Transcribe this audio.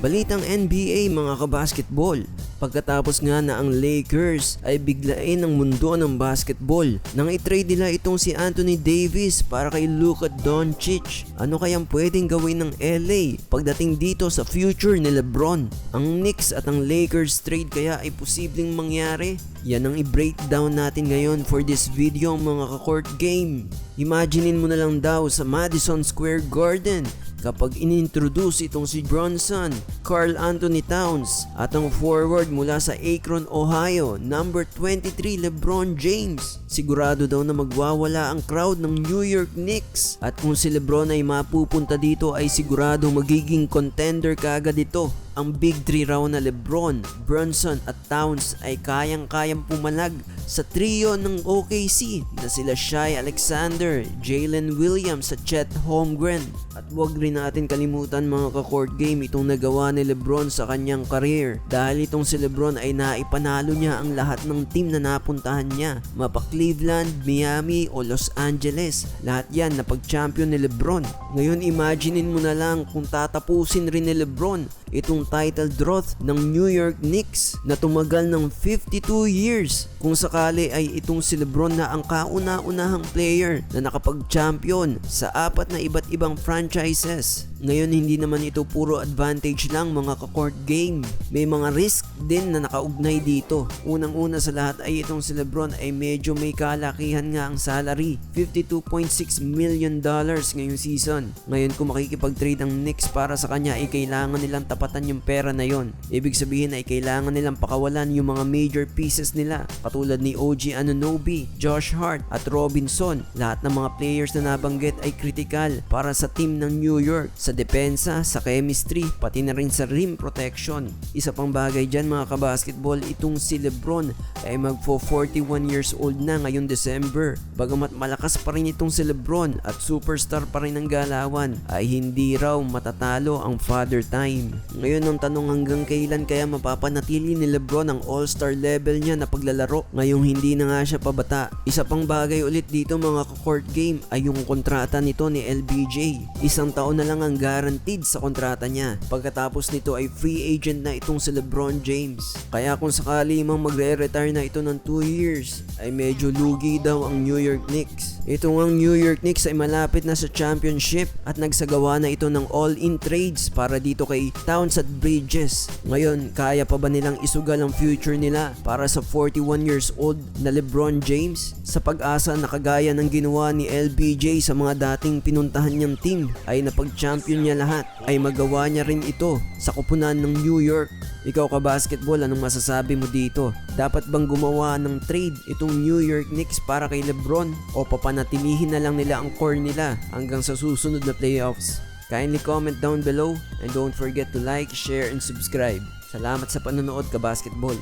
Balitang NBA mga kabasketball. Pagkatapos nga na ang Lakers ay biglain ng mundo ng basketball nang i-trade nila itong si Anthony Davis para kay Luka Doncic. Ano kayang pwedeng gawin ng LA pagdating dito sa future ni LeBron? Ang Knicks at ang Lakers trade kaya ay posibleng mangyari? Yan ang i-breakdown natin ngayon for this video mga ka-court game. Imaginein mo na lang daw sa Madison Square Garden kapag inintroduce itong si Bronson, Karl Anthony Towns at ang forward mula sa Akron, Ohio, number 23 LeBron James. Sigurado daw na magwawala ang crowd ng New York Knicks at kung si LeBron ay mapupunta dito ay sigurado magiging contender kaagad ito. Ang Big 3 raw na LeBron, Bronson at Towns ay kayang-kayang pumalag sa trio ng OKC na sila Shai Alexander, Jalen Williams at Chet Holmgren. At huwag rin natin kalimutan mga ka-court game itong nagawa ni LeBron sa kanyang career dahil itong si LeBron ay naipanalo niya ang lahat ng team na napuntahan niya. Mapa Cleveland, Miami o Los Angeles, lahat yan napag-champion ni LeBron. Ngayon imaginein mo na lang kung tatapusin rin ni LeBron itong title drought ng New York Knicks na tumagal ng 52 years kung sakali ay itong si LeBron na ang kauna-unahang player na nakapag-champion sa 4 na iba't ibang franchises. Ngayon hindi naman ito puro advantage lang mga ka-court game. May mga risk din na nakaugnay dito. Unang-una sa lahat ay itong si LeBron ay medyo may kalakihan nga ang salary. $52.6 million ngayong season. Ngayon kung makikipag-trade ang Knicks para sa kanya ay kailangan nilang tapatan yung pera na yon. Ibig sabihin ay kailangan nilang pakawalan yung mga major pieces nila katulad ni OG Anunoby, Josh Hart at Robinson. Lahat ng mga players na nabanggit ay critical para sa team ng New York. Sa depensa, sa chemistry, pati na rin sa rim protection. Isa pang bagay dyan mga kabasketball, itong si LeBron ay magfo 41 years old na ngayong December. Bagamat malakas pa rin itong si LeBron at superstar pa rin ang galawan, ay hindi raw matatalo ang father time. Ngayon ang tanong hanggang kailan kaya mapapanatili ni LeBron ang all-star level niya na paglalaro ngayong hindi na nga siya pabata. Isa pang bagay ulit dito mga ka-court game ay yung kontrata nito ni LBJ. 1 taon na lang ang guaranteed sa kontrata niya. Pagkatapos nito ay free agent na itong si LeBron James. Kaya kung sakali mang magre-retire na ito ng 2 years, ay medyo lugi daw ang New York Knicks. Ito ngang New York Knicks ay malapit na sa championship at nagsagawa na ito ng all-in trades para dito kay Towns at Bridges. Ngayon, kaya pa ba nilang isugal ang future nila para sa 41 years old na LeBron James? Sa pag-asa na kagaya ng ginawa ni LBJ sa mga dating pinuntahan niyang team ay napag-champion niya lahat, ay magawa niya rin ito sa koponan ng New York. Ikaw ka basketball, anong masasabi mo dito? Dapat bang gumawa ng trade itong New York Knicks para kay LeBron o papanatilihin na lang nila ang core nila hanggang sa susunod na playoffs? Kindly comment down below and don't forget to like, share and subscribe. Salamat sa panonood ka basketball.